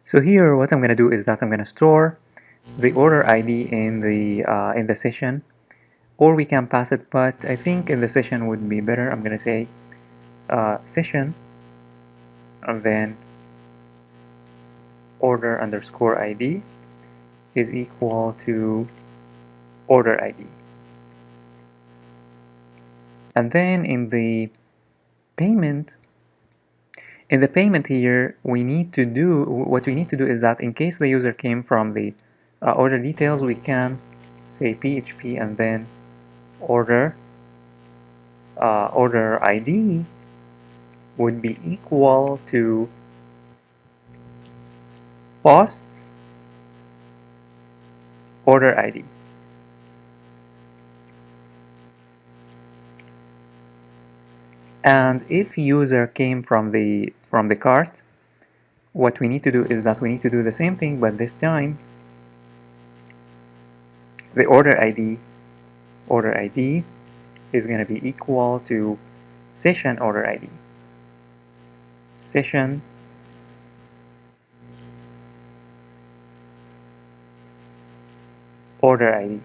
So here what I'm going to do is that I'm going to store the order ID in the session, or we can pass it, but I think in the session would be better. I'm going to say session and then order underscore ID is equal to order ID. And then in the payment here, we need to do what we need to do is that in case the user came from the order details, we can say PHP and then order ID would be equal to post order ID. And if user came from the cart, what we need to do is that we need to do the same thing, but this time the order ID is going to be equal to session order ID. Session order ID.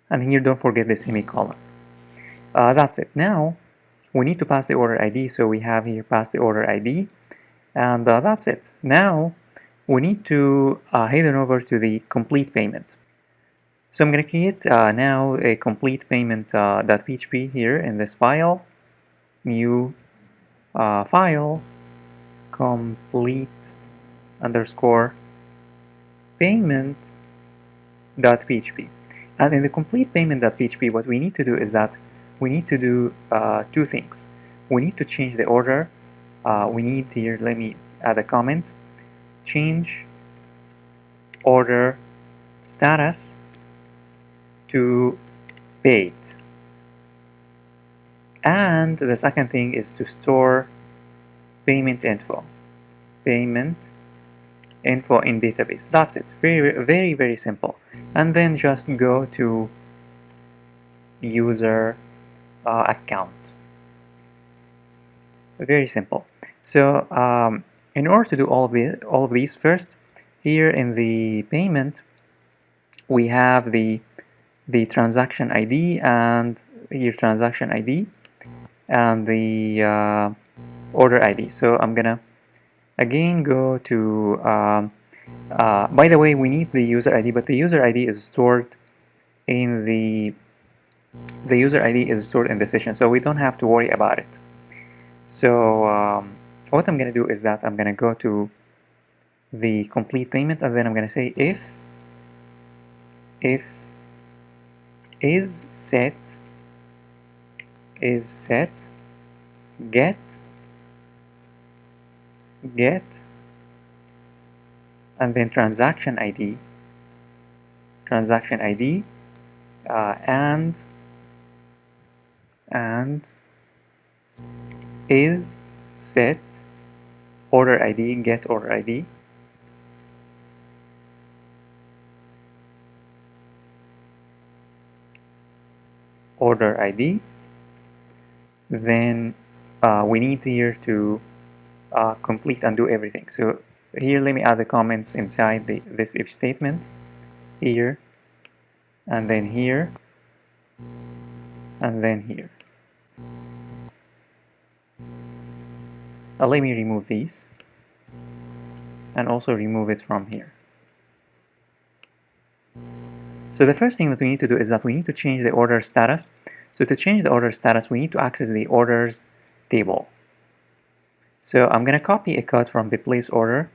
And here don't forget the semicolon. That's it. Now we need to pass the order ID, so we have here pass the order ID, and that's it. Now we need to head on over to the complete payment. So I'm going to create now a complete payment .php here in this file, new file, complete underscore payment.php. And in the complete payment.php, what we need to do is that we need to do two things. We need to change the order. We need here, let me add a comment, change order status to paid. And the second thing is to store payment info in database. That's it. Very, very simple. And then just go to user account. Very simple. So in order to do all of these, first here in the payment we have the transaction ID, and here transaction ID and the order ID. So I'm gonna again go to by the way, we need the user ID, but the user ID is stored in the session, so we don't have to worry about it. So what I'm gonna do is that I'm gonna go to the complete payment, and then I'm gonna say if is set get and then transaction ID and is set order ID get order ID order ID. Then we need here to complete and do everything. So here let me add the comments inside this if statement here, and then here, and then here. Let me remove these and also remove it from here. So the first thing that we need to do is that we need to change the order status. So to change the order status, we need to access the orders table. So I'm going to copy a code from the place order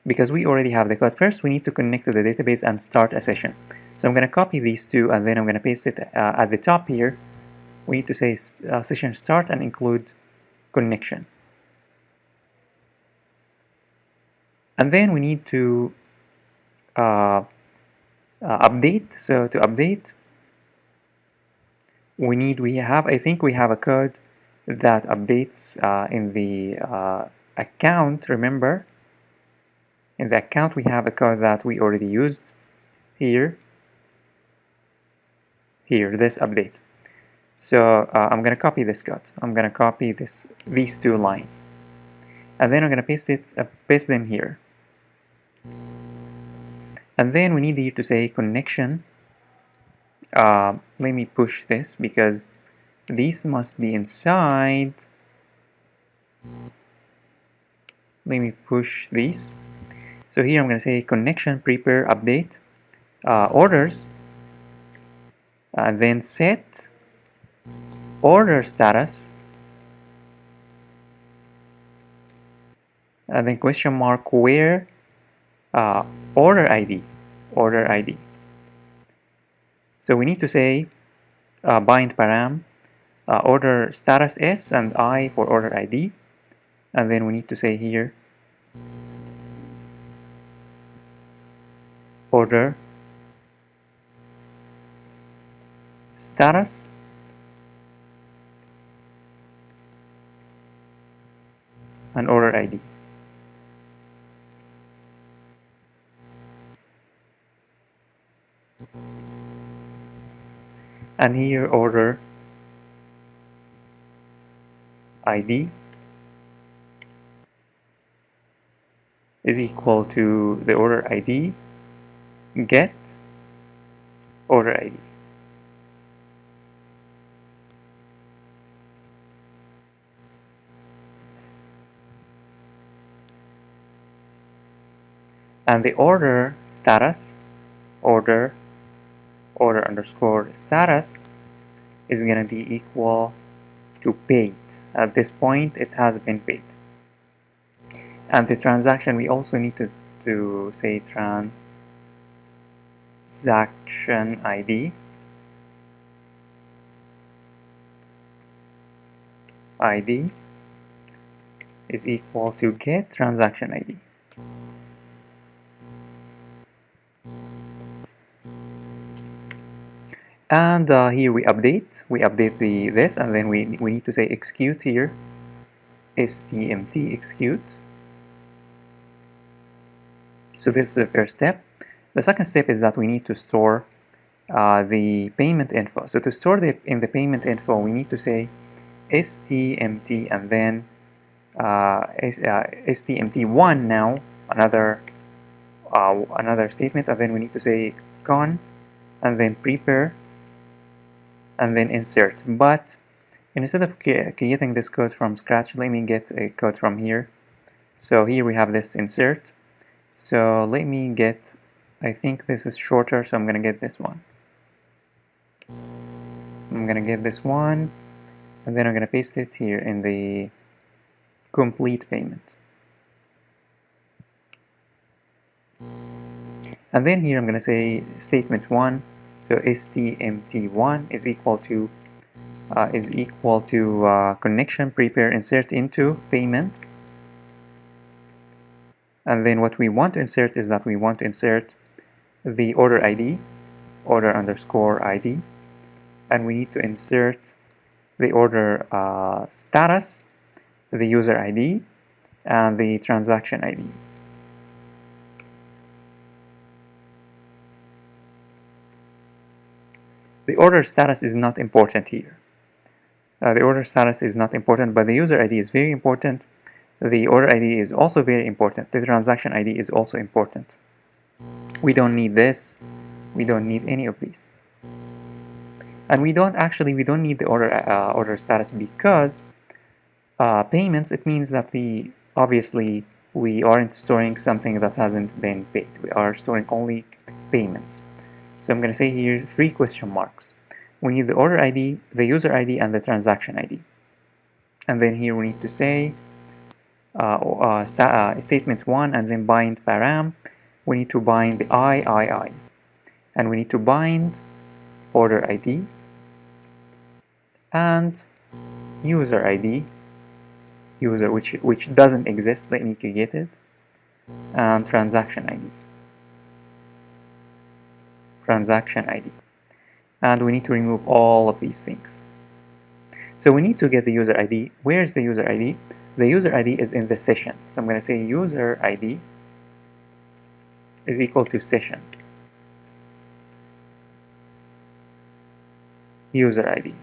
because we already have the code. First, we need to connect to the database and start a session. So I'm going to copy these two, and then I'm going to paste it at the top here. We need to say session start and include connection. And then we need to update. So to update, I think we have a code that updates in the account. Remember, in the account we have a code that we already used here, this update. So I'm going to copy this code. I'm going to copy these two lines, and then I'm going to paste them here. And then we need here to say connection. Let me push this because these must be inside. Let me push these. So here I'm going to say connection prepare update orders, and then set order status, and then question mark where order ID. So we need to say bind param order status s and I for order ID, and then we need to say here order status and order ID. And here order ID is equal to the order ID get order ID. And the order status, order underscore status is going to be equal to paid. At this point, it has been paid. And the transaction, we also need to say transaction ID is equal to get transaction ID. And here we update this, and then we need to say execute here, stmt execute. So this is the first step. The second step is that we need to store the payment info. So to store in the payment info, we need to say stmt and then stmt1 now, another statement, and then we need to say con and then prepare and then insert. But instead of creating this code from scratch, let me get a code from here. So here we have this insert. So let me get, I think this is shorter, so I'm going to get this one. I'm going to get this one, and then I'm going to paste it here in the complete payment. And then here I'm going to say statement 1. So stmt1 is equal to connection prepare insert into payments. And then what we want to insert is that we want to insert the order ID, order underscore ID, and we need to insert the order status, the user ID, and the transaction ID. The order status is not important here. The order status is not important, but the user ID is very important. The order ID is also very important. The transaction ID is also important. We don't need this. We don't need any of these. And we don't need the order status because payments, it means that obviously we aren't storing something that hasn't been paid. We are storing only payments. So I'm going to say here 3 question marks. We need the order ID, the user ID, and the transaction ID. And then here we need to say statement 1 and then bind param. We need to bind the I. And we need to bind order ID and user ID, which doesn't exist. Let me create it. And transaction ID. And we need to remove all of these things. So we need to get the user ID. Where's the user ID? The user ID is in the session. So I'm going to say user ID is equal to session. User ID.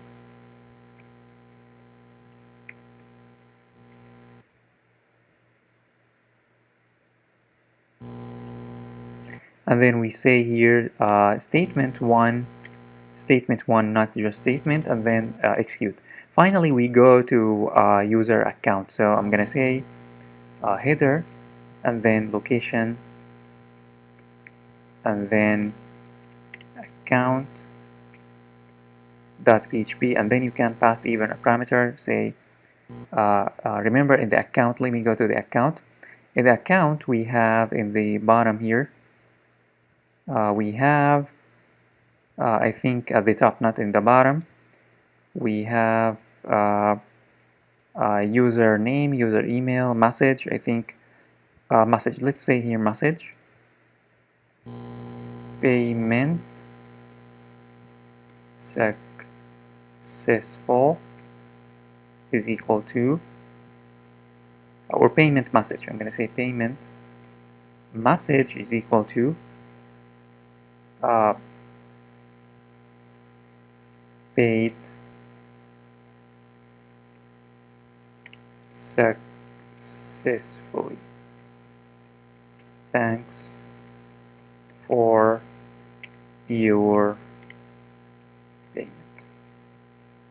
and then we say here statement one, not just statement, and then execute. Finally, we go to user account. So I'm gonna say header, and then location, and then account .php, and then you can pass even a parameter. Say remember, in the account, let me go to the account. In the account, we have in the bottom here, we have I think at the top, not in the bottom, we have user name, user email, message. I think message, let's say here message, payment successful is equal to, or payment message, I'm going to say payment message is equal to paid successfully. Thanks for your payment.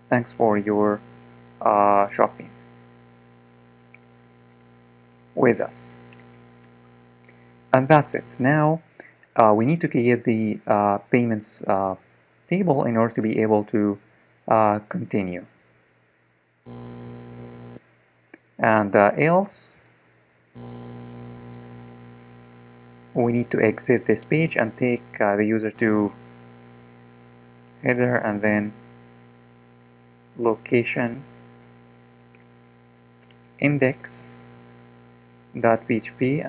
Thanks for your shopping with us. And that's it. Now we need to create the payments table in order to be able to continue. And else we need to exit this page and take the user to header, and then location index.php,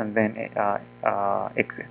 and then exit.